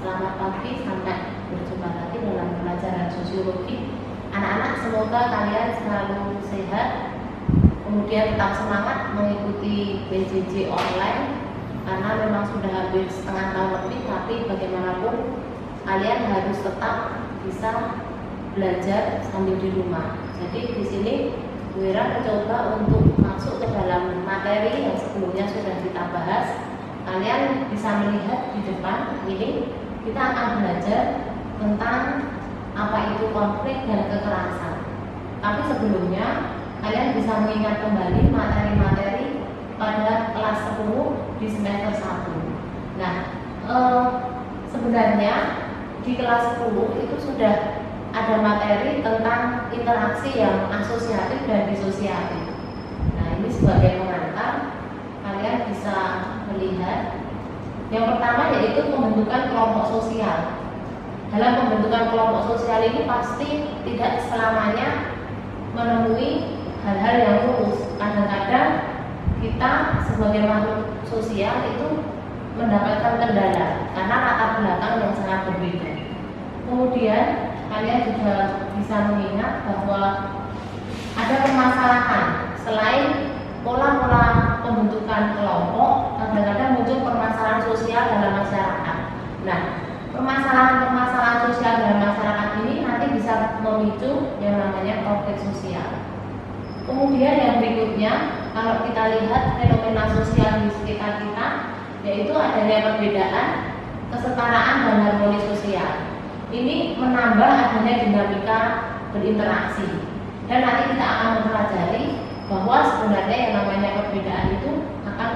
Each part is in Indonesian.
Selamat pagi, sampai berjumpa lagi dalam pelajaran sosiologi. Anak-anak, semoga kalian selalu sehat, kemudian tetap semangat mengikuti PJJ online, karena memang sudah hampir setengah tahun lebih, tapi bagaimanapun kalian harus tetap bisa belajar sambil di rumah. Jadi di sini Bu Ira mencoba untuk masuk ke dalam materi yang sebelumnya sudah kita bahas. Kalian bisa melihat di depan ini kita akan belajar tentang apa itu konflik dan kekerasan. Tapi sebelumnya kalian bisa mengingat kembali materi-materi pada kelas 10 di semester 1. Nah, sebenarnya di kelas 10 itu sudah ada materi tentang interaksi yang asosiatif dan disosiatif. Nah, ini sebagai pengantar kalian bisa melihat yang pertama yaitu pembentukan kelompok sosial. Dalam pembentukan kelompok sosial ini pasti tidak selamanya menemui hal-hal yang lurus. Kadang-kadang kita sebagai makhluk sosial itu mendapatkan kendala karena latar belakang yang sangat berbeda. Kemudian kalian juga bisa mengingat bahwa ada permasalahan selain pola-pola pembentukan kelompok, kadang-kadang muncul permasalahan sosial dalam masyarakat. Nah, permasalahan-permasalahan sosial dalam masyarakat ini nanti bisa memicu yang namanya konflik sosial. Kemudian yang berikutnya, kalau kita lihat fenomena sosial di sekitar kita, yaitu adanya perbedaan, kesetaraan dan harmoni sosial. Ini menambah adanya dinamika berinteraksi. Dan nanti kita akan mempelajari bahwa sebenarnya yang namanya perbedaan itu akan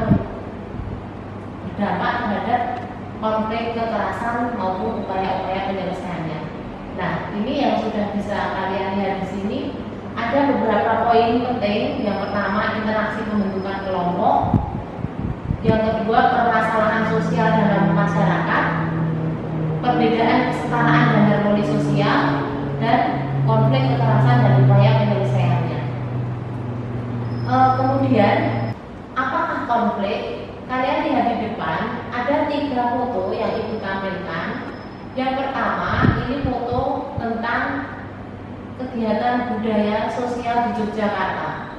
berdampak terhadap konflik, kekerasan maupun upaya-upaya penyelesaiannya. Nah, ini yang sudah bisa kalian lihat di sini. Ada beberapa poin penting. Yang pertama, interaksi pembentukan kelompok. Yang kedua, permasalahan sosial dalam masyarakat. Perbedaan, kesetaraan dan harmoni sosial, dan konflik, kekerasan dan upaya penyelesaiannya. Kemudian, apakah konflik? Kalian lihat di depan ada 3 foto yang Ibu tampilkan. Yang pertama, ini foto tentang kegiatan budaya sosial di Yogyakarta.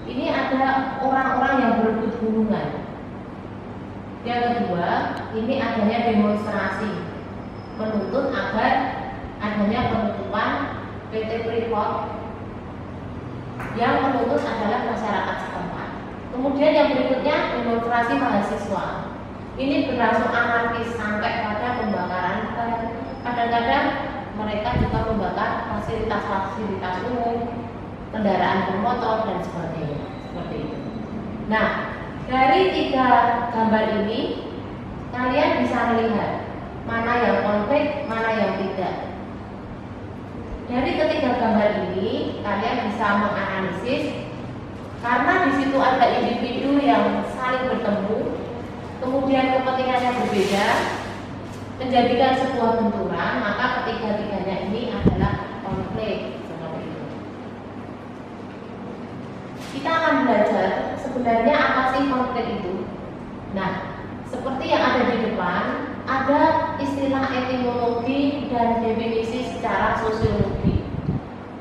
Ini ada orang-orang yang berebut gunungan. Yang kedua, ini adanya demonstrasi menuntut agar adanya penutupan PT Freeport yang menuntut adalah masyarakat setempat. Kemudian yang berikutnya demonstrasi mahasiswa. Ini berlangsung anarkis sampai pada pembakaran. Kadang-kadang mereka juga membakar fasilitas-fasilitas umum, kendaraan bermotor dan sebagainya. Seperti itu. Nah, dari 3 gambar ini kalian bisa melihat mana yang konflik, mana yang tidak. Dari ketiga gambar ini kalian bisa menganalisis karena di situ ada individu yang saling bertemu, kemudian kepentingannya berbeda, menjadikan sebuah benturan, maka ketiga-tiganya ini adalah konflik. Seperti itu. Kita akan belajar sebenarnya apa sih konflik itu. Nah, seperti yang ada di depan, ada istilah etimologi dan definisi secara sosiologi.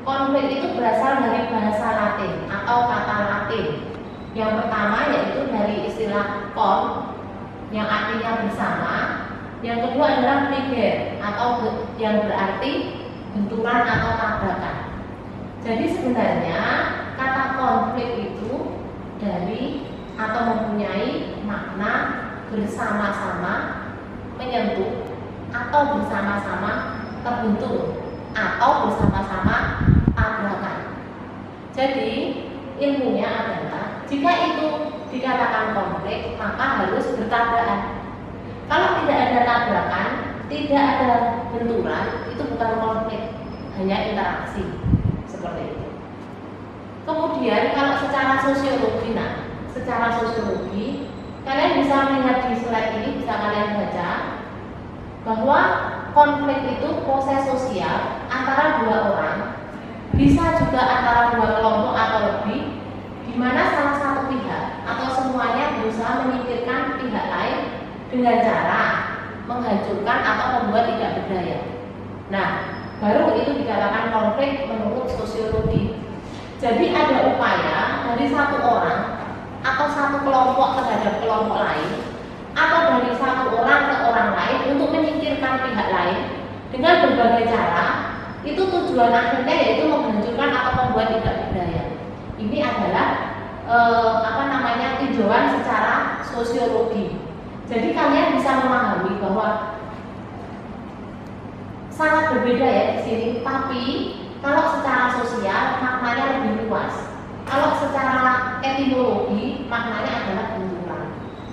Konflik itu berasal dari bahasa Latin atau kata Latin. Yang pertama yaitu dari istilah kon, yang artinya bersama. Yang kedua adalah friger, atau yang berarti benturan atau tabrakan. Jadi sebenarnya kata konflik itu dari atau mempunyai makna bersama-sama menyentuh atau bersama-sama terbentur atau bersama-sama tabrakan. Jadi ilmunya adalah jika itu dikatakan konflik maka harus bertabrakan. Kalau tidak ada tabrakan, tidak ada benturan, itu bukan konflik, hanya interaksi. Seperti itu. Kemudian kalau secara sosiologi, secara sosiologi kalian bisa melihat di slide ini, bisa kalian baca bahwa konflik itu proses sosial antara 2 orang, bisa juga antara 2 kelompok atau lebih, di mana salah satu pihak atau semuanya berusaha menyingkirkan pihak lain dengan cara menghancurkan atau membuat tidak berdaya. Nah, baru itu dikatakan konflik menurut sosiologi. Jadi ada upaya dari satu orang atau satu kelompok terhadap kelompok lain, atau dari satu orang ke orang lain untuk menyingkirkan pihak lain dengan berbagai cara. Itu tujuan akhirnya yaitu menghancurkan atau membuat tidak berdaya. Ini adalah tinjauan secara sosiologi. Jadi kalian bisa memahami bahwa sangat berbeda ya di sini. Tapi kalau secara sosial maknanya lebih luas. Kalau secara etimologi maknanya adalah benturan.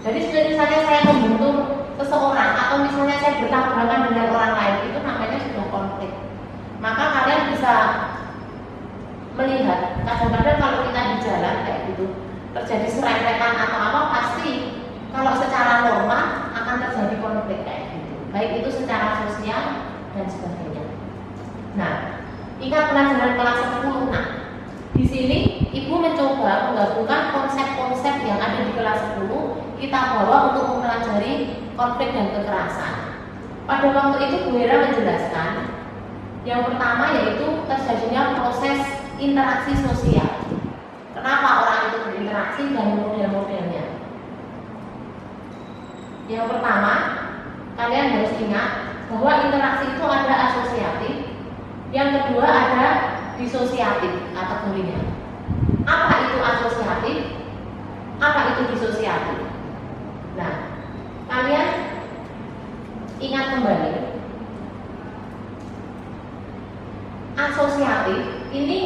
Jadi misalnya saya membentur seseorang atau misalnya saya bertabrakan dengan orang lain, itu namanya sudah konflik. Maka kalian bisa melihat kadang-kadang kalau kita di jalan kayak gitu terjadi serempetan atau apa, pasti kalau secara norma akan terjadi konflik kayak gitu, baik itu secara sosial dan sebagainya. Nah, ingat pelajaran kelas 10. Nah, di sini Ibu mencoba menggabungkan konsep-konsep yang ada di kelas 10 kita bawa untuk mempelajari konflik dan kekerasan. Pada waktu itu Bu Hera menjelaskan yang pertama yaitu terjadinya proses interaksi sosial. Kenapa orang itu berinteraksi dan model-modelnya? Yang pertama, kalian harus ingat bahwa interaksi itu ada asosiatif. Yang kedua ada disosiatif kategorinya. Apa itu asosiatif? Apa itu disosiatif? Nah, kalian ingat kembali, asosiatif ini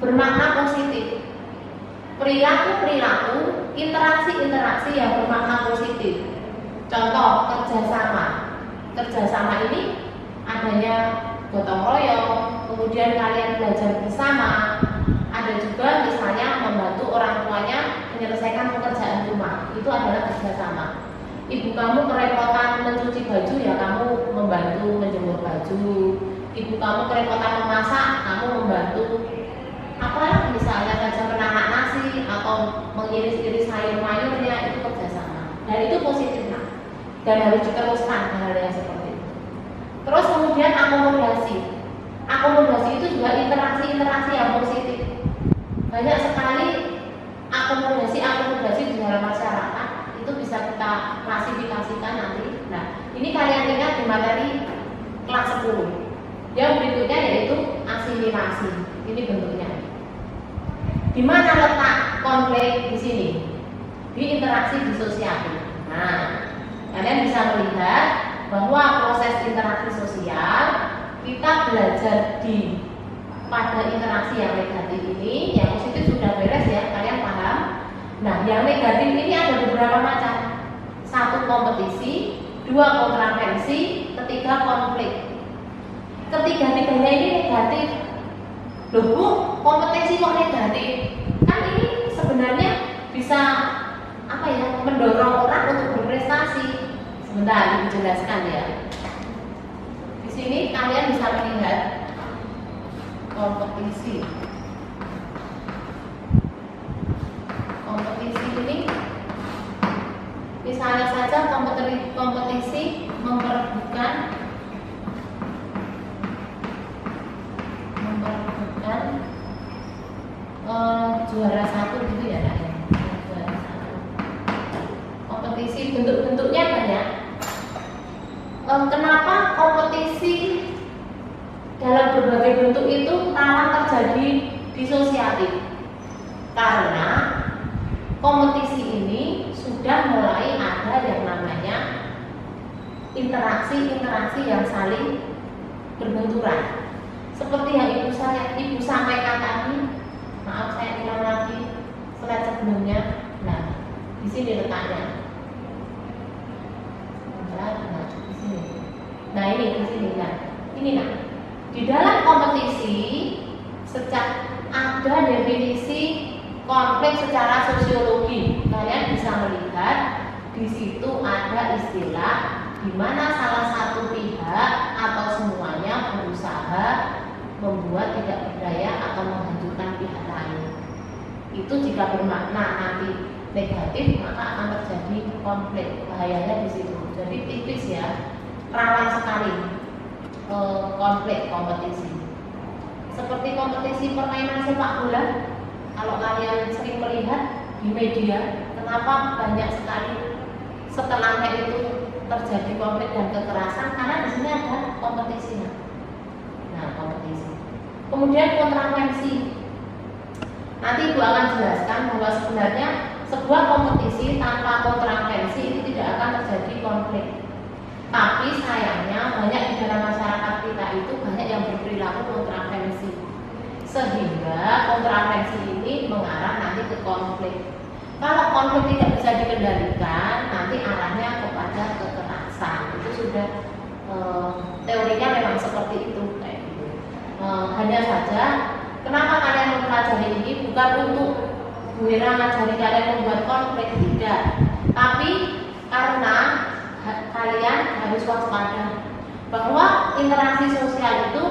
bermakna positif. Perilaku-perilaku, interaksi-interaksi yang bermakna positif. Contoh kerjasama. Kerjasama ini adanya gotong royong, kemudian kalian belajar bersama. Ada juga misalnya membantu orang tuanya menyelesaikan pekerjaan rumah. Itu adalah kerjasama. Ibu kamu kerepotan mencuci baju, ya kamu membantu menjemur baju. Ibu kamu kerepotan memasak, kamu membantu apa misalnya saja menanak nasi atau mengiris-iris sayur-mayurnya, itu kerjasama. Dan itu positif dan harus diteruskan hal yang seperti itu. Terus kemudian akomodasi. Akomodasi itu juga interaksi-interaksi yang positif. Banyak sekali akomodasi di dalam masyarakat, itu bisa kita klasifikasikan nanti. Nah, ini kalian ingat di materi kelas 10. Yang berikutnya yaitu asimilasi. Ini bentuknya. Di mana letak konflik di sini? Di interaksi disosiatif. Nah, kalian bisa melihat bahwa proses interaksi sosial kita belajar pada interaksi yang negatif ini. Yang positif sudah beres ya, kalian paham? Nah, yang negatif ini ada beberapa macam. 1 kompetisi, 2 kontravensi, 3 konflik. Ketiga-tiganya ini negatif. Loh Bu, kompetensi kok negatif? Kan ini sebenarnya bisa mendorong orang untuk berprestasi. Sebentar dijelaskan ya. Di sini kalian bisa melihat kompetisi. Kompetisi ini misalnya saja kompetisi memperebutkan juara 1 gitu ya Nak ya. Juara 1. Kompetisi bentuk-bentuknya banyak. Kenapa kompetisi dalam berbagai bentuk itu rawan terjadi disosiatif? Karena kompetisi ini sudah mulai ada yang namanya interaksi yang saling berbenturan. Seperti yang Ibu sampaikan tadi. Maaf saya ulang lagi slide sebelumnya. Nah, di sini letaknya. Nah, di sini. Nah, ini di sini. Nah, ini di dalam kompetisi sejak ada definisi konflik secara sosiologi, kalian bisa melihat di situ ada istilah di mana salah satu pihak atau semuanya berusaha membuat tidak berdaya atau menghancurkan pihak lain. Itu jika bermakna nanti negatif, maka akan terjadi konflik. Bahayanya di situ. Jadi tipis ya, rawan sekali konflik kompetisi. Seperti kompetisi permainan sepak bola, kalau kalian sering melihat di media, kenapa banyak sekali setelahnya itu terjadi konflik dan kekerasan? Karena di sini ada kompetisinya. Nah, kompetisi. Kemudian kontravensi. Nanti Ibu akan jelaskan bahwa sebenarnya sebuah kompetisi tanpa kontravensi itu tidak akan terjadi konflik. Tapi sayangnya banyak di dalam masyarakat kita itu banyak yang berperilaku kontravensi, sehingga kontravensi ini mengarah nanti ke konflik. Kalau konflik tidak bisa dikendalikan, nanti arahnya kepada kekerasan. Itu sudah teorinya memang seperti itu, kayak gitu. Hanya saja, kenapa kalian mempelajari ini bukan untuk Bu Hera mengajari kalian membuat konflik, tidak. Tapi karena kalian harus waspada bahwa interaksi sosial itu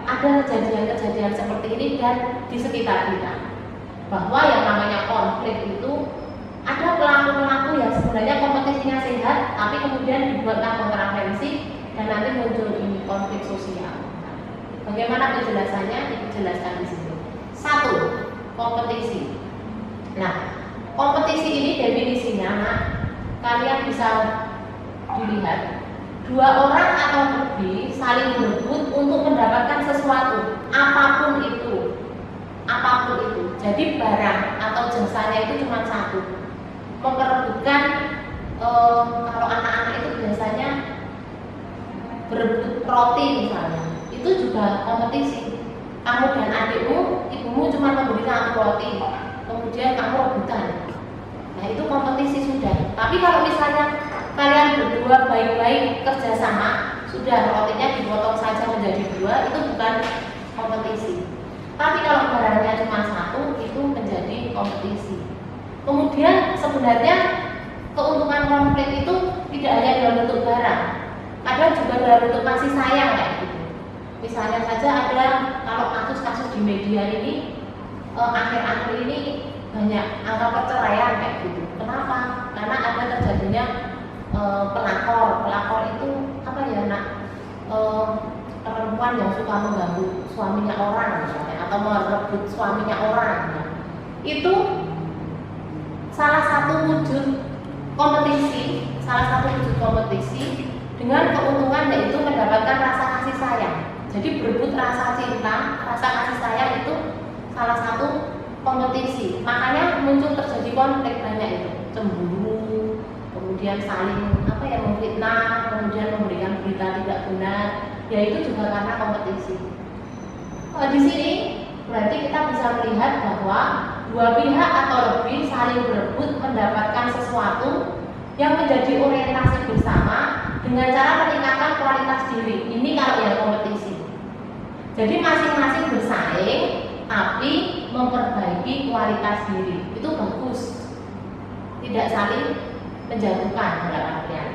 ada kejadian-kejadian seperti ini dan di sekitar kita. Bahwa yang namanya konflik itu ada pelaku-pelaku yang sebenarnya kompetisinya sehat, tapi kemudian dibuatlah kontravensi dan nanti muncul ini konflik sosial. Bagaimana penjelasannya? Dijelaskan di sini. 1. Kompetisi. Nah, kompetisi ini definisinya, nah, kalian bisa dilihat 2 orang atau lebih saling berebut untuk mendapatkan sesuatu, apapun itu. Apapun itu. Jadi barang atau jasanya itu cuma satu. Memperebutkan kalau anak-anak itu biasanya berebut roti misalnya. Itu juga kompetisi. Kamu dan adikmu, ibumu cuma memberi kamu roti, kemudian kamu rebutan. Nah, itu kompetisi sudah. Tapi kalau misalnya kalian berdua baik-baik kerjasama, sudah rotinya dipotong saja menjadi 2, itu bukan kompetisi. Tapi kalau barangnya cuma satu, itu menjadi kompetisi. Kemudian sebenarnya keuntungan konflik itu tidak hanya dalam bentuk barang, kadang juga dalam bentuk kasih sayang kayak gitu. Misalnya saja ada, kalau kasus-kasus di media ini akhir-akhir ini banyak angka perceraian kayak gitu. Kenapa? Karena ada terjadinya pelakor itu apa ya nak, perempuan yang suka mengganggu suaminya orang misalnya, atau merebut suaminya orang. Nah, itu salah satu wujud kompetisi, dengan keuntungan yaitu mendapatkan rasa kasih sayang. Jadi berebut rasa cinta, rasa kasih sayang itu salah satu kompetisi. Makanya muncul terjadi konflik banyak itu, cemburu, kemudian saling memfitnah, kemudian memberikan berita tidak benar. Ya itu juga karena kompetisi. Di sini berarti kita bisa melihat bahwa 2 pihak atau lebih saling berebut mendapatkan sesuatu yang menjadi orientasi bersama dengan cara meningkatkan kualitas diri. Ini kalau yang kompetisi. Jadi masing-masing bersaing tapi memperbaiki kualitas diri. Itu bagus. Tidak saling menjatuhkan dalam artian.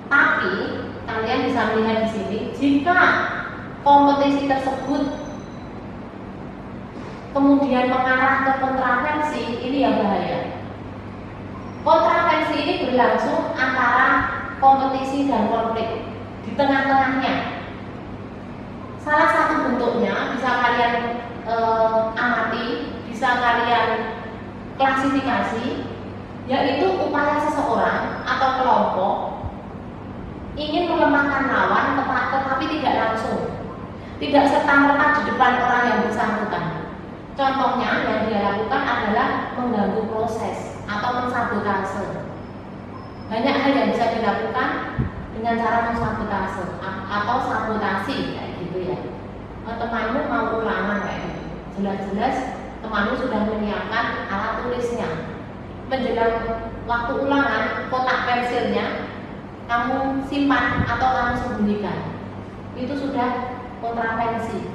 Tapi kalian bisa melihat di sini, jika kompetisi tersebut kemudian mengarah ke kontravensi, ini yang bahaya. Kontravensi ini berlangsung antara kompetisi dan konflik di tengah-tengahnya. Salah satu bentuknya bisa kalian amati, bisa kalian klasifikasi, yaitu upaya seseorang atau kelompok ingin melemahkan lawan tetapi tidak langsung, tidak serta-merta di depan orang yang bersangkutan. Contohnya yang dia lakukan adalah mengganggu proses atau mensabotase. Banyak hal yang bisa dilakukan dengan cara mensabotase atau sabotasi kayak gitu ya. Temanmu mau ulangan kayak gitu, jelas-jelas temanmu sudah menyiapkan alat tulisnya. Menjelang waktu ulangan, kotak pensilnya kamu simpan atau kamu sembunyikan. Itu sudah kontravensi,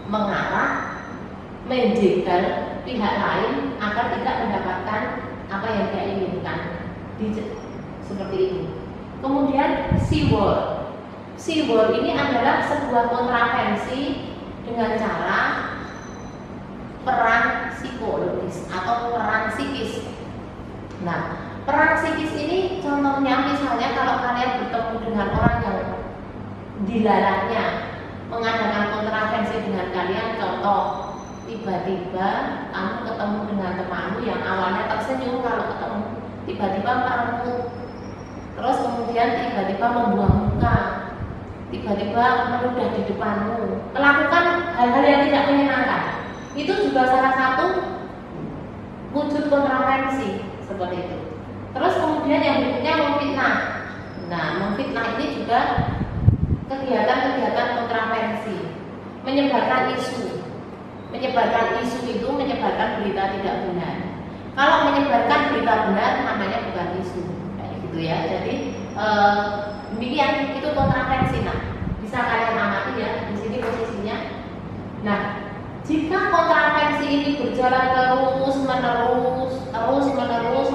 mengarah menjegal pihak lain agar tidak mendapatkan apa yang dia inginkan. Seperti itu. Kemudian simbol. Simbol ini adalah sebuah kontravensi dengan cara peran Nah, perang psikis ini contohnya misalnya kalau kalian bertemu dengan orang yang dilarangnya mengadakan kontravensi dengan kalian, contoh tiba-tiba kamu ketemu dengan temanmu yang awalnya tersenyum, kalau ketemu tiba-tiba merengkuh, terus kemudian tiba-tiba membuang muka, tiba-tiba meludah di depanmu, melakukan hal-hal yang tidak menyenangkan, itu juga salah satu wujud kontravensi seperti itu. Terus kemudian yang berikutnya memfitnah. Nah, memfitnah ini juga kegiatan-kegiatan kontravensi, menyebarkan isu. Menyebarkan isu itu menyebarkan berita tidak benar. Kalau menyebarkan berita benar namanya bukan isu, kayak gitu ya. Jadi demikian, itu kontravensi. Nah, bisa kalian amati ya di sini posisinya. Nah, jika kontravensi ini berjalan terus menerus,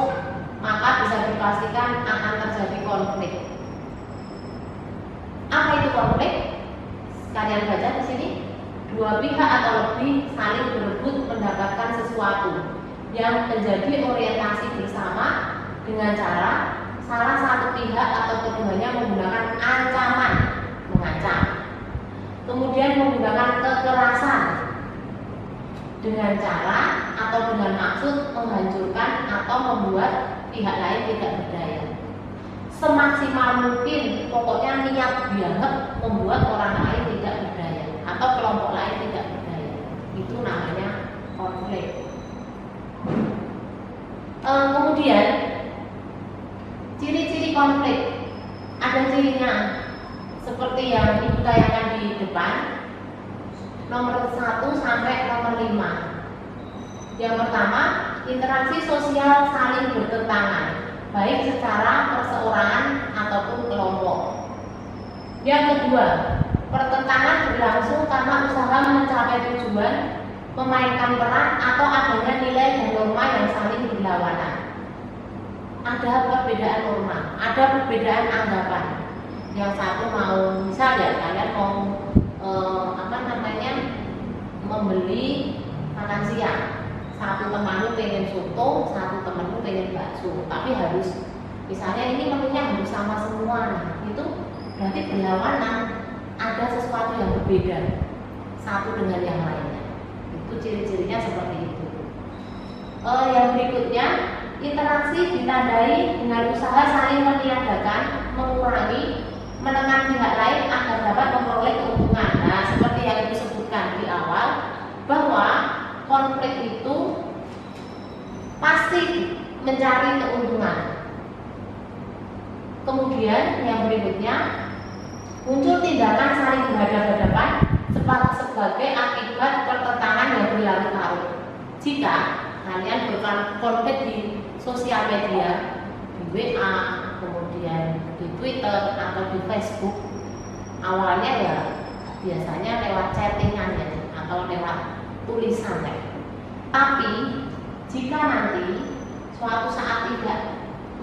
maka bisa dipastikan akan terjadi konflik. Apa itu konflik? Kalian baca di sini, dua pihak atau lebih saling berebut mendapatkan sesuatu yang menjadi orientasi bersama dengan cara salah satu pihak atau keduanya menggunakan ancaman, mengancam, kemudian menggunakan kekerasan dengan cara atau dengan maksud menghancurkan atau membuat pihak lain tidak berdaya. Semaksimal mungkin, pokoknya niat banget membuat orang lain tidak berdaya atau kelompok lain tidak berdaya. Itu namanya konflik. Kemudian ciri-ciri konflik ada cirinya seperti yang ibu tayangkan di depan, nomor 1 sampai nomor 5. Yang pertama, interaksi sosial saling bertentangan, baik secara perseorangan ataupun kelompok. Yang kedua, pertentangan berlangsung karena usaha mencapai tujuan, memainkan peran atau adanya nilai dan norma yang saling berlawanan. Ada perbedaan norma, ada perbedaan anggapan. Yang satu mau, misalnya kalian mau membeli makan siang, satu temanmu pengen soto, satu temanmu pengen bakso, tapi harus misalnya ini menunya harus sama semua. Itu berarti berlawanan, ada sesuatu yang berbeda satu dengan yang lainnya. Itu ciri-cirinya seperti itu. Yang berikutnya, interaksi ditandai dengan usaha saling meniadakan, mengurangi, menekan pihak lain agar dapat memperoleh keuntungan. Nah, seperti yang disebutkan di awal, bahwa konflik itu pasti mencari keuntungan. Kemudian yang berikutnya, muncul tindakan saling berhadapan-hadapan sebagai akibat pertentangan yang berlarut-larut. Jika kalian berkonflik di sosial media, di WA, kemudian di Twitter atau di Facebook, awalnya ya biasanya lewat chattingan ya, atau lewat tulisan ya. Tapi jika nanti suatu saat tidak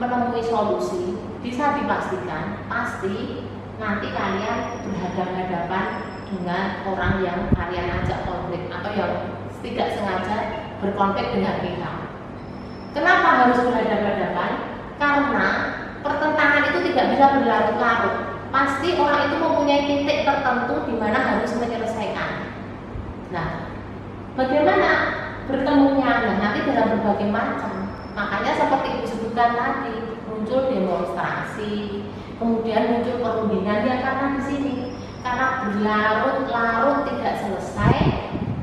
menemui solusi, bisa dipastikan pasti nanti kalian berhadapan-hadapan dengan orang yang kalian ajak konflik atau yang tidak sengaja berkonflik dengan kita. Kenapa harus berhadapan-hadapan? Karena pertentangan itu tidak bisa berlarut-larut. Pasti orang itu mempunyai titik tertentu di mana harus menyelesaikan. Nah, bagaimana bertemunya? Nah, nanti dalam berbagai macam. Makanya seperti disebutkan tadi, muncul demonstrasi, kemudian muncul perundingan ya karena di sini. Karena berlarut-larut tidak selesai,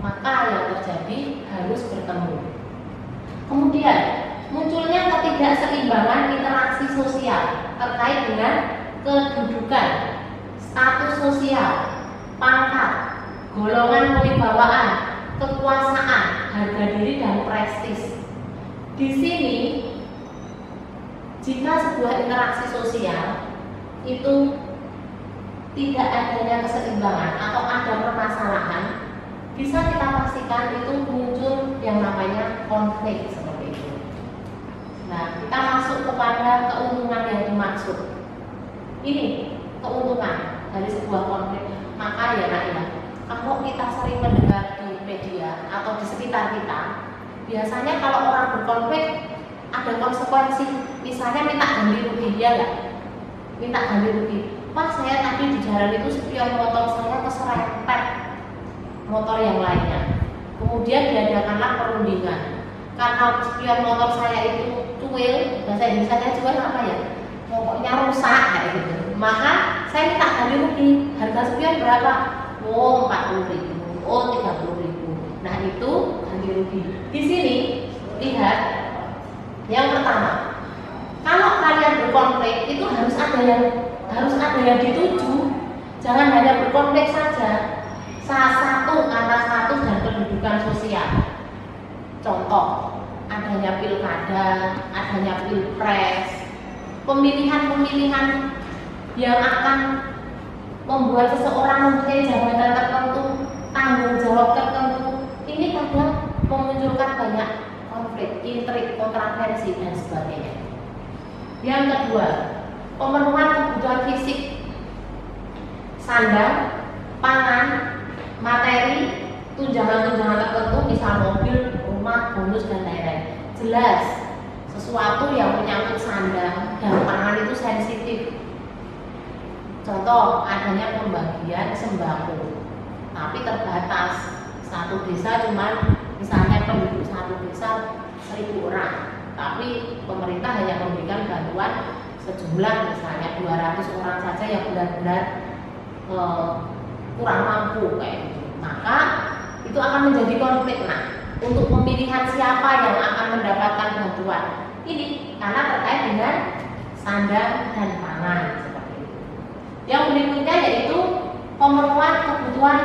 maka yang terjadi harus bertemu. Kemudian munculnya ketidakseimbangan interaksi sosial terkait dengan kedudukan, status sosial, pangkat, golongan kewibawaan, kekuasaan, harga diri dan prestis. Di sini, jika sebuah interaksi sosial itu tidak adanya keseimbangan atau ada permasalahan, bisa kita pastikan itu muncul yang namanya konflik seperti itu. Nah, kita masuk kepada keuntungan yang dimaksud. Ini keuntungan dari sebuah konflik. Maka ya nak ya, kalau kita sering mendengar di media atau di sekitar kita, biasanya kalau orang berkonflik ada konsekuensi. Misalnya minta ganti rugi, ya nggak? Minta ganti rugi. Pak, saya tadi di jalan itu spion motor saya keserempet motor yang lainnya. Kemudian diadakanlah perundingan. Karena spion motor saya itu cuil, bahasa Indonesia cuil apa ya? Pokoknya rusak kayak gitu. Maka saya minta ganti rugi. Harga spion berapa? Oh, 40.000. Oh, 30.000. Nah, itu ganti rugi. Di sini lihat yang pertama. Kalau kalian berkonflik itu harus ada yang dituju. Jangan hanya berkonflik saja. Salah satu karena status dan kedudukan sosial. Contoh, adanya pilkada, adanya pilpres, pemilihan-pemilihan yang akan membuat seseorang mempunyai jabatan tertentu, tanggung jawab tertentu. Ini kadang memunculkan banyak konflik, intrik, kontroversi dan sebagainya. Yang kedua, pemenuhan kebutuhan fisik, sandang, pangan, materi, tunjangan-tunjangan tertentu, misal mobil, rumah, bonus dan lain-lain. Jelas, sesuatu yang menyangkut sandang dan pangan itu sensitif. Contoh, adanya pembagian sembako, tapi terbatas. Satu desa cuma misalnya penduduk satu desa 1.000 orang. Tapi pemerintah hanya memberikan bantuan sejumlah misalnya 200 orang saja yang benar-benar kurang mampu kayak gitu. Maka itu akan menjadi konflik. Nah, untuk pemilihan siapa yang akan mendapatkan bantuan ini karena terkait dengan sandang dan pangan seperti itu. Yang berikutnya yaitu pemenuhan kebutuhan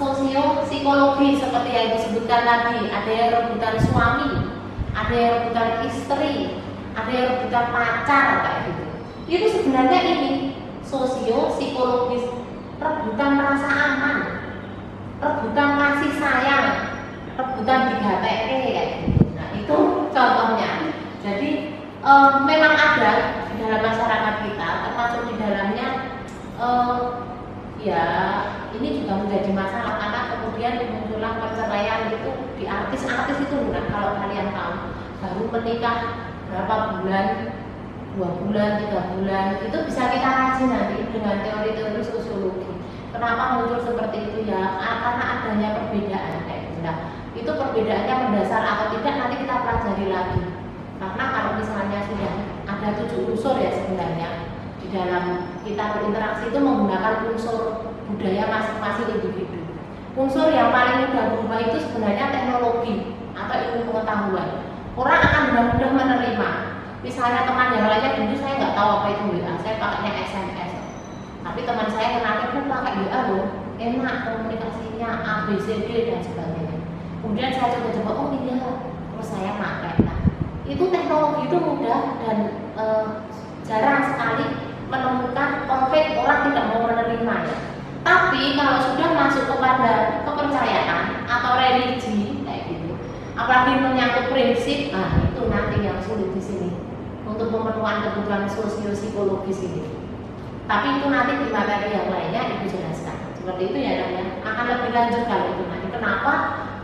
sosio-psikologi seperti yang disebutkan tadi. Ada yang rebutan suami, ada yang rebutan istri, ada yang rebutan pacar kayak gitu. Itu sebenarnya ini sosio-psikologis, rebutan rasa aman, rebutan kasih sayang, rebutan 3TP kayak gitu. Nah, itu contohnya. Jadi memang ada di dalam masyarakat kita, termasuk di dalamnya ya ini juga menjadi masalah karena kemudian muncullah perceraian itu di artis-artis itu. Nah, kalau kalian tahu baru menikah berapa bulan, 2 bulan, 3 bulan, itu bisa kita kaji nanti dengan teori-teori sosiologi. Kenapa muncul seperti itu ya? Karena adanya perbedaan kayak gitu. Nah, itu perbedaannya mendasar atau tidak nanti kita pelajari lagi. Karena kalau misalnya sudah ada 7 unsur ya sebenarnya di dalam kita berinteraksi itu menggunakan unsur budaya masing-masing individu. Unsur yang paling mudah berubah itu sebenarnya teknologi atau ilmu pengetahuan. Orang akan dengan mudah menerima. Misalnya teman yang lainnya dulu saya nggak tahu apa itu WA, saya pakainya SMS. Tapi teman saya kenalnya pun pakai WA loh, enak komunikasinya A, B, C, D dan sebagainya. Kemudian saya coba-coba, oh iya, terus saya pakai. Nah, itu teknologi itu mudah dan jarang sekali menemukan konflik orang tidak mau menerima ya. Tapi kalau sudah masuk kepada kepercayaan atau religi kayak gitu, apalagi menyangkut prinsip, nah itu nanti yang sulit di sini untuk pemenuhan kebutuhan sosio-psikologis ini. Tapi itu nanti di materi yang lainnya Ibu jelaskan. Seperti itu ya namanya. Akan lebih lanjut kalau itu nanti. Kenapa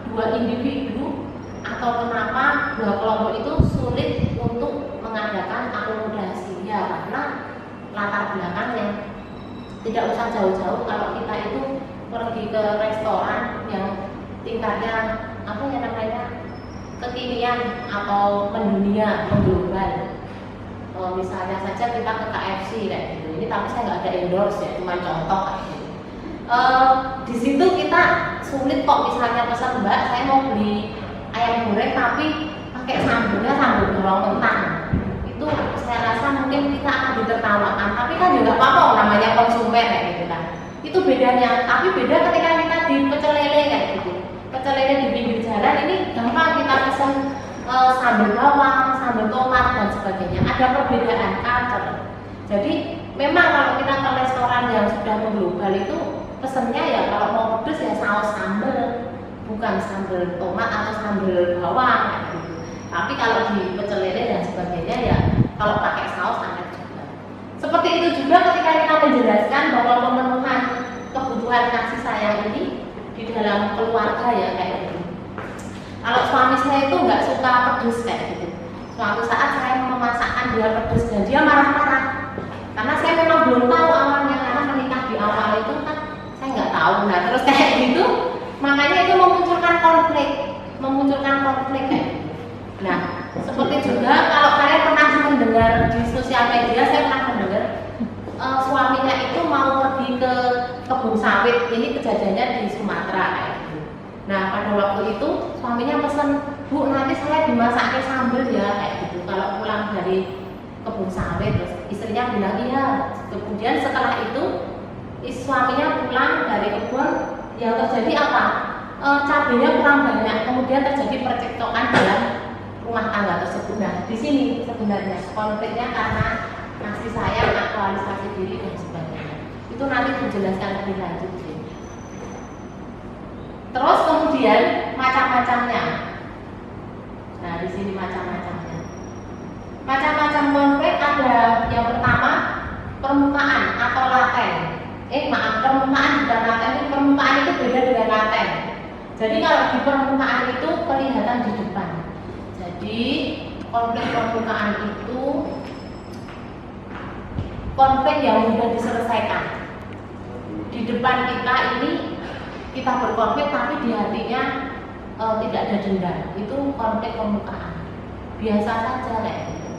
dua individu atau kenapa dua kelompok itu sulit untuk mengadakan akomodasi? Ya karena latar belakangnya. Tidak usah jauh-jauh kalau kita itu pergi ke restoran yang tingkatnya apa ya namanya kekinian atau mendunia, mengglobal. Misalnya saja kita ke KFC kayak gitu. Ini tapi saya nggak ada endorse ya, cuma contoh kayak gitu. Di situ kita sulit kok misalnya pesan Mbak, saya mau beli ayam goreng tapi pakai sambelnya sambal bawang kentang. Itu saya rasa mungkin kita akan ditertawakan, tapi kan juga apa-apa namanya konsumen kayak gitu kan. Itu bedanya. Tapi beda ketika kita di pecel lele kayak gitu. Pecel lele di pinggir jalan ini gampang kita pesan sambal bawang, sambal tomat dan sebagainya. Ada perbedaan culture. Jadi memang kalau kita ke restoran yang sudah mengglobal itu pesennya ya kalau mau pedes ya saus sambal, bukan sambal tomat atau sambal bawang kayak gitu. Tapi kalau di pecel lele dan sebagainya ya kalau pakai saus ada juga. Seperti itu juga ketika kita menjelaskan bahwa pemenuhan kebutuhan kasih sayang ini di dalam keluarga ya kayak gitu. Kalau suami saya itu nggak suka pedes kayak gitu. Suatu saat saya memasakkan dia pedas dan dia marah-marah. Karena saya memang belum tahu awalnya, karena menikah di awal itu kan saya nggak tahu. Nah terus kayak gitu, makanya itu memunculkan konflik kayak gitu. Nah seperti juga kalau kalian pernah mendengar di sosial media, saya pernah mendengar suaminya itu mau pergi ke kebun sawit. Ini kejadiannya di Sumatera kayak gitu. Nah pada waktu itu suaminya pesan, "Bu, nanti saya dimasakin sambal ya," kayak gitu. Kalau pulang dari kebun sawit, terus istrinya bilang iya. Kemudian setelah itu suaminya pulang dari kebun, yang terjadi apa? Cabenya kurang banyak, kemudian terjadi percekcokan dalam rumah tangga tersebut. Nah di sini sebenarnya konfliknya karena kasih sayang, aktualisasi diri dan sebagainya. Itu nanti dijelaskan lebih lanjut. Terus kemudian macam-macamnya. Nah di sini macam-macamnya. Macam-macam konflik ada yang pertama permukaan atau laten. Permukaan bukan laten. Permukaan itu beda dengan laten. Jadi kalau di permukaan itu kelihatan di depan. Jadi konflik permukaan itu konflik yang mudah diselesaikan. Di depan kita ini kita berkonflik tapi di hatinya tidak ada dendam. Itu konflik permukaan. Biasa saja kayak gitu.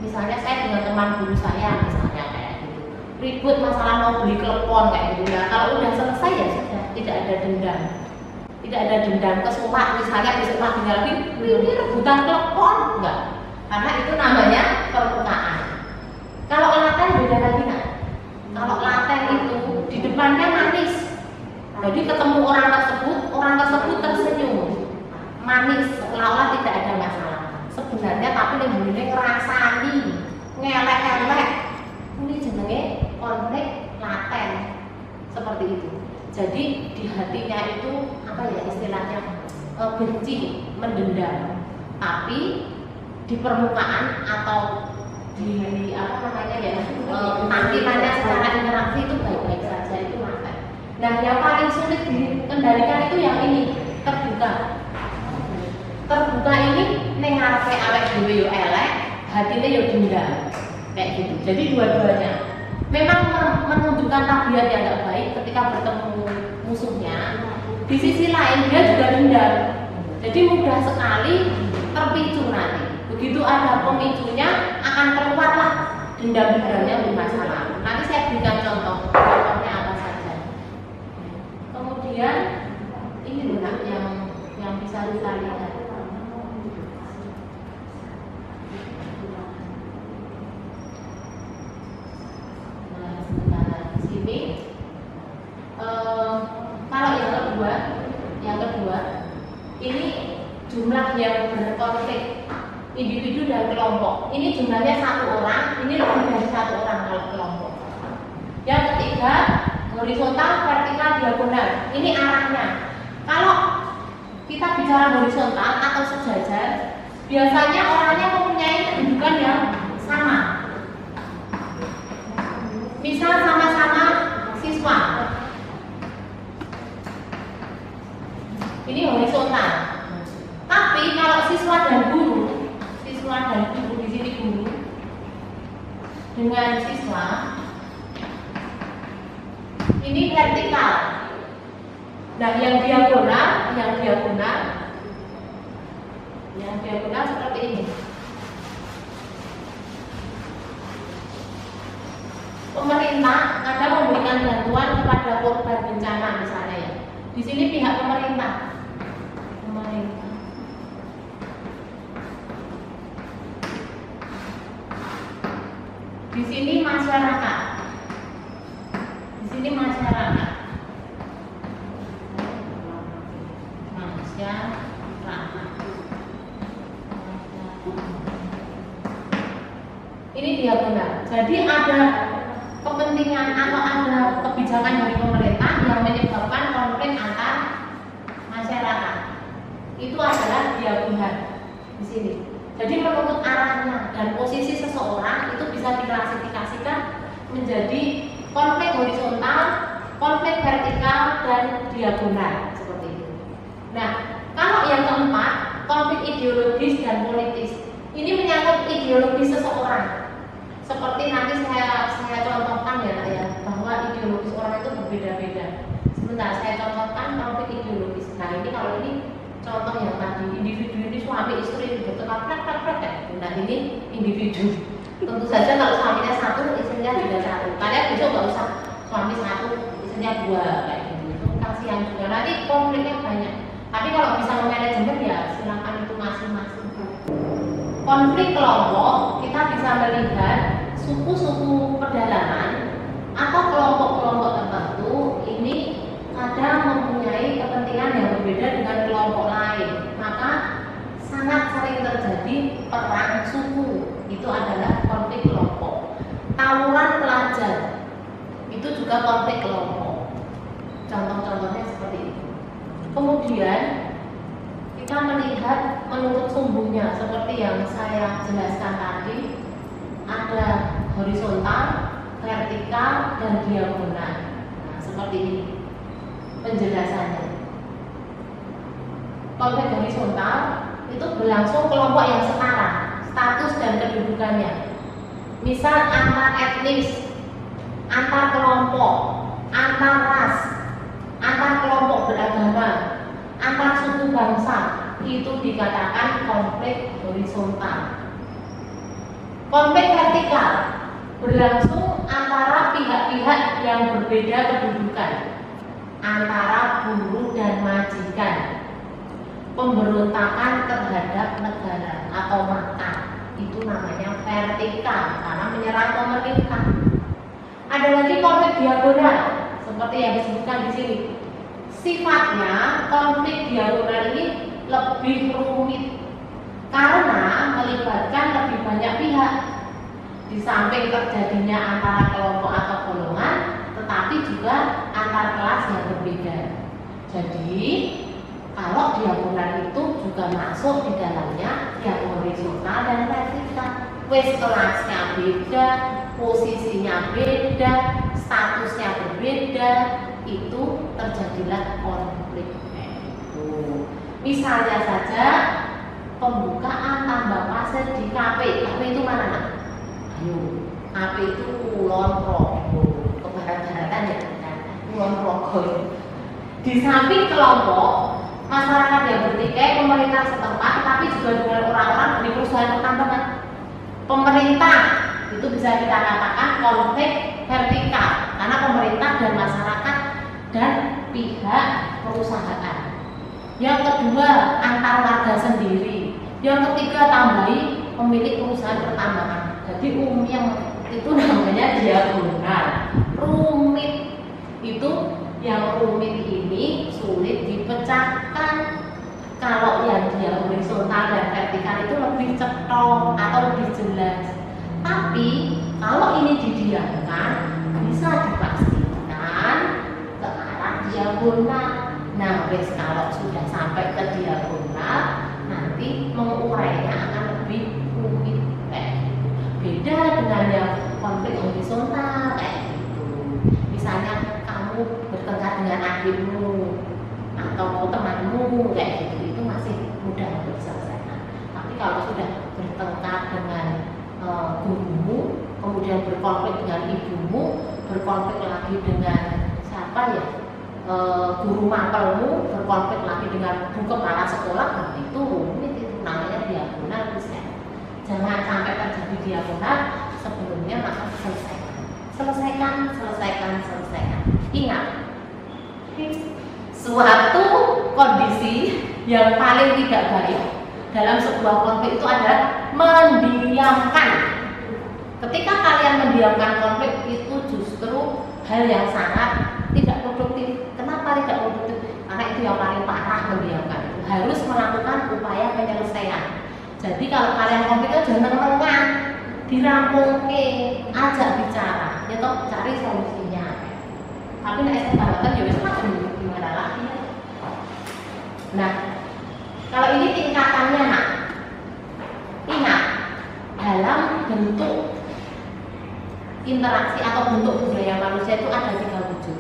Misalnya saya dengan teman guru saya misalnya kayak gitu, ribut masalah mau beli klepon kayak gitu. Nah kalau udah selesai ya sudah, tidak ada dendam kesumat misalnya besok paginya lagi ini rebutan klepon, enggak, karena itu namanya permukaan. Kalau laten beda lagi nak. Kalau laten itu di depannya manis, jadi ketemu orang tersebut tersenyum manis seolah-olah tidak ada masalah sebenarnya, tapi yang ngerasani ngelek-elek, ini jenenge konflik laten seperti itu. Jadi di hatinya itu apa ya istilahnya, benci, mendendam, tapi di permukaan atau di apa namanya ya, tampilannya secara interaksi itu baik-baik saja, itu laten. Nah yang paling sulit dikendalikan itu yang ini, terbuka ini neng ngarepe awake dhewe yo elek, hatine yo dendam kayak gitu. Jadi dua-duanya memang menunjukkan tabiat yang tidak baik ketika bertemu musuhnya. Di sisi lain dia juga dendam, jadi mudah sekali terpicu nanti. Begitu ada pemicunya akan keluarlah dendam-dendamnya di masa lalu. Nanti saya berikan contohnya apa saja. Kemudian ini benar yang bisa kita lihat. Kalau yang kedua ini jumlah yang berkonflik individu dan kelompok. Ini jumlahnya satu orang, ini lebih dari satu orang kalau kelompok. Yang ketiga horizontal, vertikal, diagonal. Ini arahnya. Kalau kita bicara horizontal atau sejajar, biasanya orangnya mempunyai kedudukan yang sama. Misal sama-sama siswa. Ini horizontal. Tapi kalau siswa dan guru di sini guru dengan siswa, ini vertikal. Nah, yang diagonal seperti ini. Pemerintah kadang memberikan bantuan kepada korban bencana misalnya ya. Di sini pihak pemerintah. Di sini masyarakat. Ini diagonal. Jadi ada kepentingan atau ada kebijakan dari pemerintah yang menyebabkan konflik antar masyarakat. Itu adalah diagonal di sini. Jadi menurut arahnya dan posisi seseorang itu bisa diklasifikasikan menjadi konflik horizontal, konflik vertikal, dan diagonal seperti itu. Nah, kalau yang keempat, konflik ideologis dan politis. Ini menyangkut ideologi seseorang. Seperti nanti saya contohkan ya, bahwa ideologis orang itu berbeda-beda. Sebentar saya contohkan konflik ideologis. Nah ini kalau ini contoh yang tadi, individu ini suami istri bertengkar, nah ini individu. Tentu saja kalau suaminya satu, istrinya juga satu. Kalian besok nggak usah suami satu, istrinya dua kayak gitu. Itu kasihan juga. Nanti konfliknya banyak. Tapi kalau bisa memanajemen ya silakan itu masing-masing. Konflik kelompok kita bisa melihat suku-suku pedalaman atau kelompok-kelompok tertentu ini kadang mempunyai kepentingan yang berbeda dengan kelompok lain, maka sangat sering terjadi perang suku. Itu adalah konflik kelompok. Tawuran pelajar itu juga konflik kelompok. Contoh-contohnya seperti itu. Kemudian kita melihat menurut sumbunya seperti yang saya jelaskan tadi, ada horizontal, vertikal, dan diagonal. Nah, seperti ini penjelasannya. Konflik horizontal itu berlangsung kelompok yang setara status dan kedudukannya. Misal antar etnis, antar kelompok, antar ras, antar kelompok beragama, antar suku bangsa, itu dikatakan konflik horizontal. Konflik vertikal berlangsung antara pihak-pihak yang berbeda kedudukan, antara buruh dan majikan, pemberontakan terhadap negara atau makar, itu namanya vertikal karena menyerang pemerintah. Ada lagi konflik diagonal seperti yang disebutkan di sini. Sifatnya konflik diagonal ini lebih rumit karena melibatkan lebih banyak pihak. Di samping terjadinya antara kelompok atau golongan, tetapi juga antar kelas yang berbeda. Jadi kalau diagonal itu juga masuk di dalamnya yang horizontal dan vertikal. Wes kelasnya beda, posisinya beda, statusnya berbeda, itu terjadilah konflik. Misalnya saja pembukaan tambang pasir di KP. KP itu mana nak? Ayo, KP itu Kulon Progo, ke barat-baratan ya, Kulon Progo. Di samping kelompok masyarakat yang bertikai, pemerintah setempat, tapi juga dengan orang-orang di perusahaan pertambangan. Pemerintah itu bisa kita katakan konflik vertikal karena pemerintah dan masyarakat dan pihak perusahaan. Yang kedua antar warga sendiri. Yang ketiga tambahi pemilik perusahaan pertambangan. Jadi yang itu namanya diagonal. Rumit itu. Yang rumit ini sulit dipecahkan. Kalau yang dia horizontal dan vertikal itu lebih cetok atau lebih jelas. Tapi kalau ini didiamkan bisa dipastikan ke arah diagonal. Nah, wes kalau sudah sampai ke diagonal, nanti mengurainya akan lebih rumit kayak gitu. Beda dengan yang konflik horizontal kayak gitu. Misalnya kamu bertengkar dengan adikmu atau temanmu kayak gitu, itu masih mudah untuk diselesaikan. Tapi kalau sudah bertengkar dengan gurumu, kemudian berkonflik dengan ibumu, berkonflik lagi dengan siapa ya, guru mapelmu, berkonflik lagi dengan bu kepala sekolah, nah itu rumit, itu namanya diagonal. Jangan sampai terjadi diagonal sebelumnya, maka selesaikan. Ingat, suatu kondisi yang paling tidak baik dalam sebuah konflik itu adalah mendiamkan. Ketika kalian mendiamkan konflik itu justru hal yang sangat tidak produktif. Kenapa tidak produktif? Karena itu yang paling parah, mendiamkan. Harus melakukan upaya penyelesaian. Jadi kalau kalian konflik itu jangan menengah, dirampungke, ajak bicara, ya toh cari solusinya. Tapi nek tambatan ya wis gimana lagi ya. Nah, kalau ini tingkatannya nak, ingat dalam bentuk interaksi atau bentuk budaya manusia itu ada 3 wujud.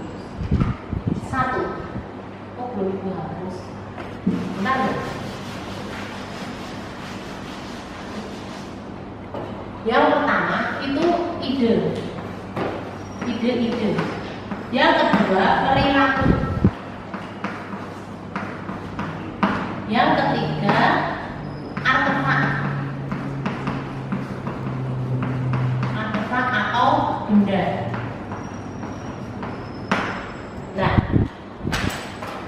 1, belum dihapus. Benar ya? Yang pertama itu ide. Yang kedua perilaku. Yang ketiga artefak atau benda. Nah,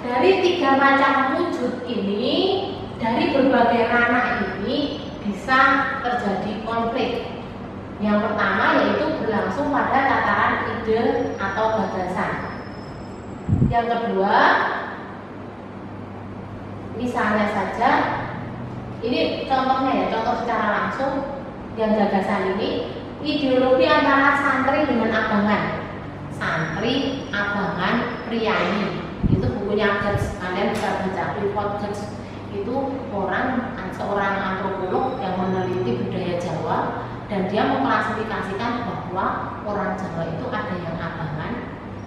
dari 3 macam wujud ini, dari berbagai ranah ini bisa terjadi konflik. Yang pertama yaitu berlangsung pada tataran ide atau gagasan. Yang kedua, misalnya saja, ini contohnya ya, contoh secara langsung yang gagasan ini, ideologi antara santri dengan abangan. Santri, abangan, priayi. Itu bukunya Gertz, kalian bisa baca Clifford Gertz. Itu seorang antropolog yang meneliti budaya Jawa, dan dia mengklasifikasikan bahwa orang Jawa itu ada yang abangan,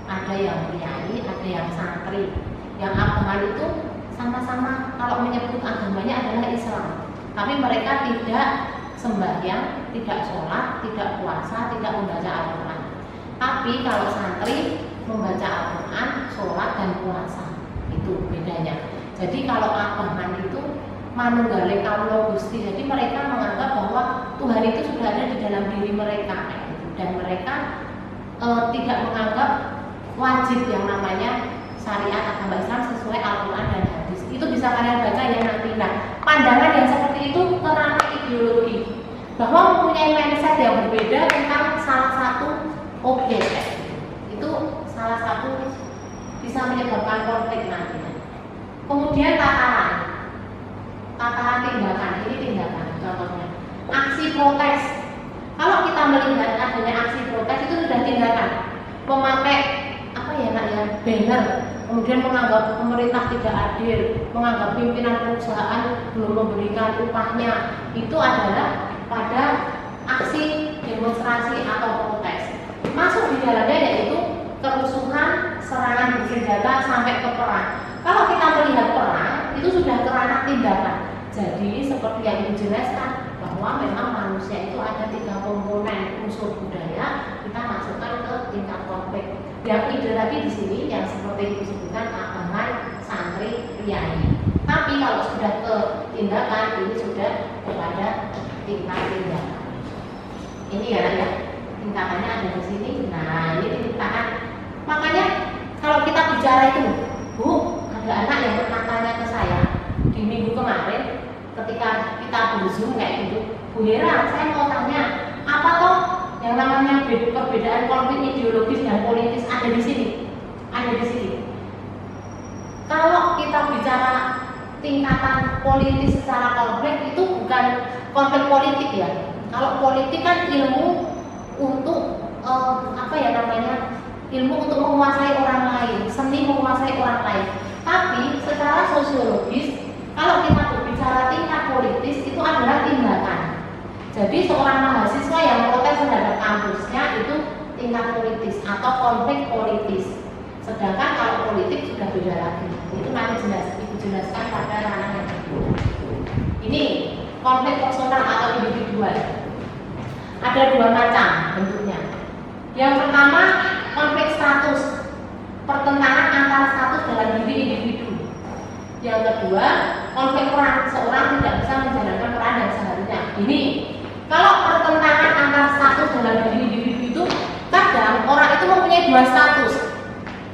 ada yang priayi, ada yang santri. Yang abangan itu sama-sama kalau menyebut agamanya adalah Islam, tapi mereka tidak sembahyang, tidak sholat, tidak puasa, tidak membaca Al-Quran. Tapi kalau santri membaca Al-Quran, sholat dan puasa, itu bedanya. Jadi kalau abangan itu manunggale kawula Gusti, jadi mereka menganggap bahwa Tuhan itu sudah ada di dalam diri mereka, dan mereka tidak menganggap wajib yang namanya syariat agama Islam sesuai Al-Quran dan hadis. Itu bisa kalian baca ya nanti. Nah, pandangan yang seperti itu kerana ideologi, bahwa mempunyai mindset yang berbeda tentang salah satu objek. Itu salah satu bisa menyebabkan konflik nantinya. Kemudian tataran tindakan, ini tindakan contohnya aksi protes. Kalau kita melihat adanya aksi protes, itu sudah tindakan. Memakai banner, kemudian menganggap pemerintah tidak adil, menganggap pimpinan perusahaan belum memberikan upahnya, itu adalah pada aksi demonstrasi atau protes. Masuk di dalamnya yaitu kerusuhan, serangan bersenjata sampai ke perang. Kalau kita melihat perang, itu sudah kerana tindakan. Jadi seperti yang dijelaskan bahwa memang manusia itu ada 3 komponen unsur budaya, kita masukkan ke tingkat konflik. Yang ide tadi di sini yang seperti disebutkan abangan, santri, priayi. Tapi kalau sudah ke tindakan, ini sudah kepada tingkat tindakan. Ini ya, tingkatannya ada di sini. Nah, ini tingkatan. Makanya kalau kita bicara itu, Bu, ada anak yang pernah tanya ke saya di minggu kemarin ketika kita berzoom kayak gitu, Bu Hera, saya mau tanya, apa toh yang namanya perbedaan konflik ideologis dan politis ada di sini? Ada di sini. Kalau kita bicara tingkatan politis secara konflik, itu bukan konflik politik ya. Kalau politik kan ilmu untuk ilmu untuk menguasai orang lain, seni menguasai orang lain. Tapi secara sosiologis, kalau kita berbicara tingkat politis, itu adalah tindakan. Jadi seorang mahasiswa yang protes terhadap kampusnya itu tingkat politis atau konflik politis. Sedangkan kalau politik sudah beda lagi. Itu nanti dijelaskan pada ranah yang berbeda. Ini konflik personal atau individual. Ada 2 macam bentuknya. Yang pertama, konflik status, pertentangan antara status dalam diri individu. Yang kedua, konflik peran, seorang tidak bisa menjalankan peran yang seharusnya. Ini, kalau pertentangan antara status dalam diri individu itu, kadang orang itu mempunyai 2 status.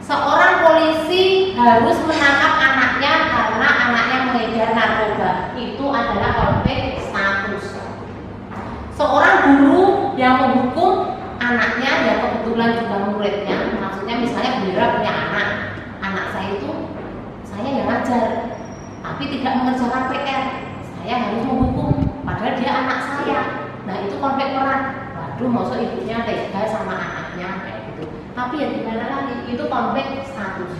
Seorang polisi harus menangkap anaknya karena anaknya mengedar narkoba. Itu adalah konflik status. Seorang guru yang menghukum anaknya yang kebetulan juga muridnya, maksudnya misalnya Bu Hera punya anak saya itu saya yang ngajar, tapi tidak mengerjakan PR, saya harus menghukum, padahal dia anak saya. Nah itu konflik peran. Waduh, maksud ibunya tega sama anaknya kayak gitu. Tapi ya gimana lagi, itu konflik status.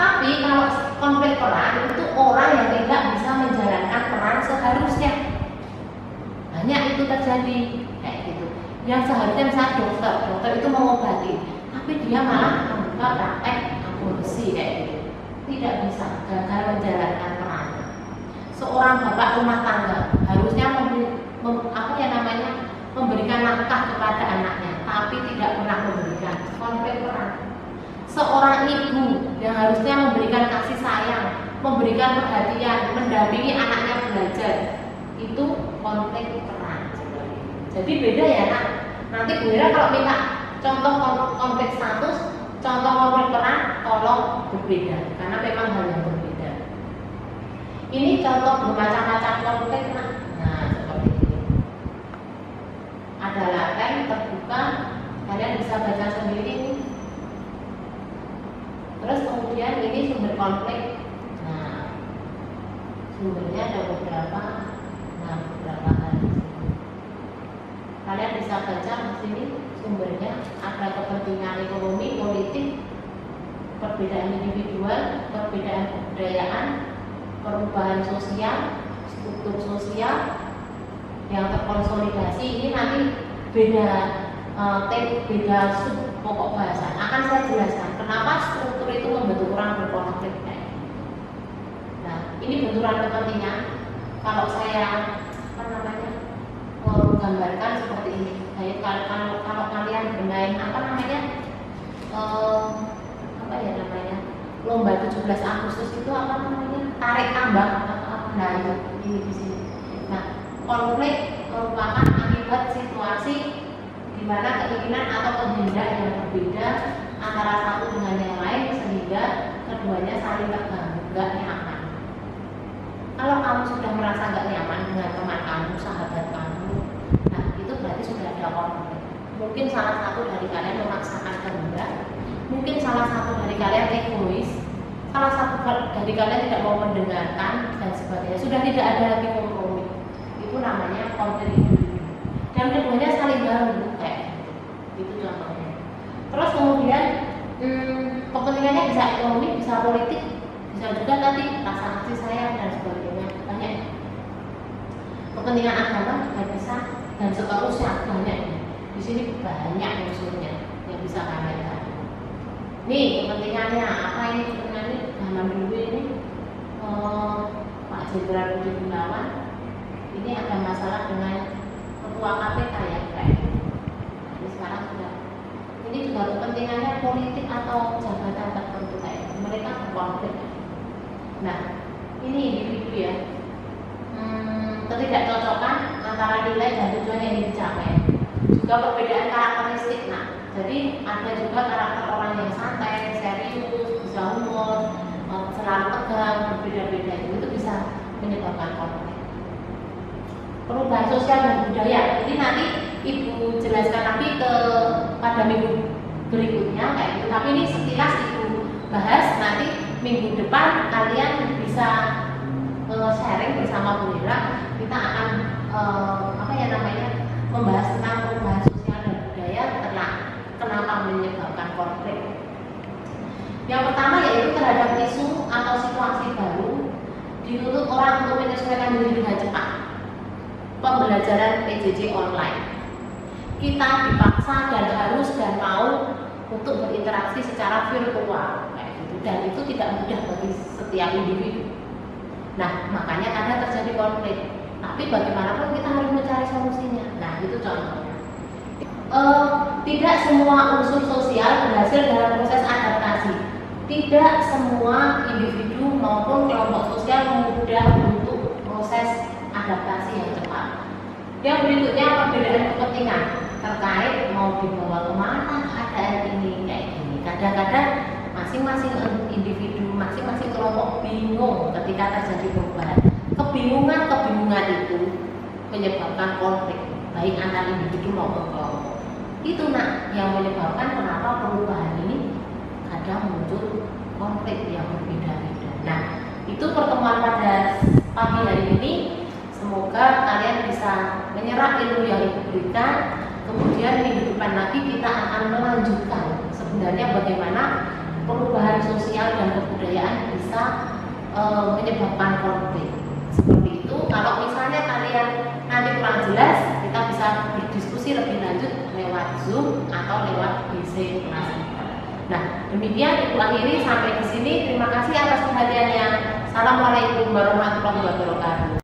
Tapi kalau konflik peran itu orang yang tidak bisa menjalankan peran seharusnya. Banyak itu terjadi kayak gitu. Yang seharusnya misalnya dokter itu mengobati, tapi dia malah membuka praktek aborsi kayak gitu. Tidak bisa, gagal menjalankan peran. Seorang bapak rumah tangga harusnya memberikan nafkah kepada anaknya, tapi tidak pernah memberikan, konflik peran. Seorang ibu yang harusnya memberikan kasih sayang, memberikan perhatian, mendampingi anaknya belajar, itu konflik peran. Jadi beda ya nak. Nanti Bu Ira kalau minta contoh konflik status, contoh konflik peran, tolong berbeda, karena memang hal yang berbeda. Ini contoh bermacam-macam konflik nak. Nah seperti ini. Ada laten terbuka, kalian bisa baca sendiri nih. Terus kemudian ini sumber konflik. Nah, sumbernya ada beberapa. Nah, beberapa hal di sini. Kalian bisa baca di sini sumbernya. Ada kepentingan ekonomi, politik, perbedaan individual, perbedaan kebudayaan, perubahan sosial, struktur sosial yang terkonsolidasi. Ini nanti beda beda sub pokok bahasan. Akan saya jelaskan kenapa struktur itu membentuk orang berkonflik. Nah, ini benturan kepentingan. Kalau saya menggambarkan seperti ini, kalau kalian bermain lomba 17 Agustus itu tarik tambang atau apa? Nah itu ini di sini. Nah, konflik merupakan akibat situasi di mana keinginan atau kehendak yang berbeda antara satu dengan yang lain sehingga keduanya saling terganggu, nggak nyaman. Kalau kamu sudah merasa nggak nyaman dengan teman kamu, sahabat kamu, nah itu berarti sudah ada konflik. Mungkin salah satu dari kalian memaksakan kehendak, mungkin salah satu dari kalian egois, salah satu dari kalian tidak mau mendengarkan dan sebagainya. Sudah tidak ada lagi kompromi. Itu namanya konflik individu. Dan keduanya saling ganggu itu contohnya. Terus kemudian kepentingannya bisa ekonomi, bisa politik, bisa juga nanti rasa kasih sayang dan sebagainya. Banyak. Kepentingan agama juga bisa dan seterusnya banyak. Di sini banyak unsurnya yang bisa kalian lihat. Nih kepentingannya apa ini? Kepentingannya zaman dulu ini Pak Jenderal Budi Gunawan ini ada masalah dengan ketua KPK ya kayak. Ini sekarang sudah. Ini juga kepentingannya politik atau jabatan tertentu kayak mereka berkonflik. Nah ini individu ya. Ketidakcocokan antara nilai dan tujuan yang ingin dicapai. Juga perbedaan karakteristik. Nah, jadi ada juga karakter orang yang santai, serius, bisa humor, selalu tegang, berbeda-beda itu bisa menyebabkan konflik. Perubahan sosial dan budaya. Ini nanti Ibu jelaskan lagi pada minggu berikutnya kayak gitu. Tapi ini sekilas Ibu bahas nanti minggu depan kalian bisa sharing bersama Bu Ira. Kita akan membahas tentang perubahan sosial dan budaya kenapa menyebabkan konflik. Yang pertama yaitu terhadap isu atau situasi baru dituntut orang untuk menyesuaikan diri dengan cepat. Pembelajaran PJJ online. Kita dipaksa dan harus dan mau untuk berinteraksi secara virtual kayak gitu. Dan itu tidak mudah bagi setiap individu. Nah, makanya kadang terjadi konflik. Tapi bagaimanapun kita harus mencari solusinya. Nah, itu contohnya. Tidak semua unsur sosial berhasil dalam proses adaptasi. Tidak semua individu maupun kelompok sosial mudah untuk proses adaptasi yang cepat. Yang berikutnya perbedaan kepentingan terkait mau dibawa kemana keadaan ini kayak gini. Kadang-kadang masing-masing individu, masing-masing kelompok bingung ketika terjadi perubahan. Kebingungan itu menyebabkan konflik baik antar individu maupun kelompok. Itu yang menyebabkan kenapa perubahan ini kadang muncul konflik yang berbeda-beda. Nah, itu pertemuan pada pagi hari ini. Semoga kalian bisa menyerap ilmu yang Ibu berikan. Kemudian minggu depan lagi kita akan melanjutkan sebenarnya bagaimana perubahan sosial dan kebudayaan bisa menyebabkan konflik. Seperti itu. Kalau misalnya kalian nanti kurang jelas, kita bisa berdiskusi lebih lanjut lewat Zoom atau lewat BC kelas. Nah, demikian Ibu akhiri sampai di sini. Terima kasih atas perhatiannya. Assalamualaikum warahmatullahi wabarakatuh.